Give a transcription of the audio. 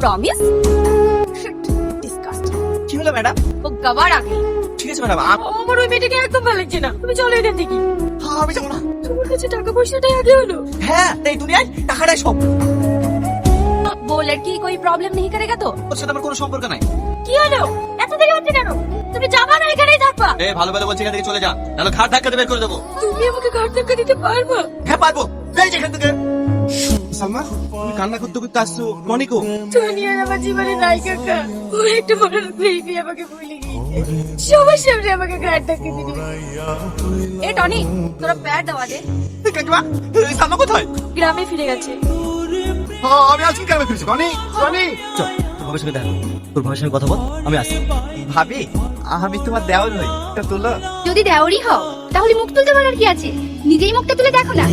Promise? Disgusting. কি হলো madam? ও গাবার আগে। ঠিক আছে ম্যাডাম, আমার ওই মেয়েটাকে একদম ভালো লাগছে না, তুমি চলো এখান থেকে। আমি যাবো না। তোমার কাছে টাকা পয়সাটাই আগে হলো। হ্যাঁ, এই দুনিয়ায় টাকাটাই সব। वो लड़की कोई प्रॉब्लम नहीं करेगा तो? ওর সাথে আমার কোনো সম্পর্ক নাই। কি হলো? এত দেরি হচ্ছে কেন? তুমি যাবা না, এখানেই থাকবা। এ ভালো ভালো বলছি, এখান থেকে চলে যা, নাহলে ঘাট ধাক্কা দিয়ে বের করে দেবো। তুমি আমাকে ঘাট ধাক্কা দিতে পারবা? হ্যাঁ পারবো, এই যে এখান থেকে। সালমা, তুমি কান্না করতে করতে আসছো, টনিকো? টনি আর আমার জীবনে নাই কাকা। ও একটা বড় বেবি আমাকে ভুলে গিয়েছে। সবার সামনে আমাকে ঘাট ধাক্কা দিতে। এ টনি, তোরা প্যাড দেওয়া দে। কাকিমা, এই সালমা কোথায়? গ্রামে ফিরে গেছে। আমি আজকে কেন ফিরছি? টনি, টনি, চল তোর ভাবির সঙ্গে দেখা, তোর ভাবির সঙ্গে কথা বল, আমি আসছি। ভাবি, আমি তোমার দেওয়ার হই, এটা তোলো। যদি দেওয়ারই হও তাহলে মুখ তুলতে পারার কি আছে? নিজেই মুখটা তুলে দেখো না।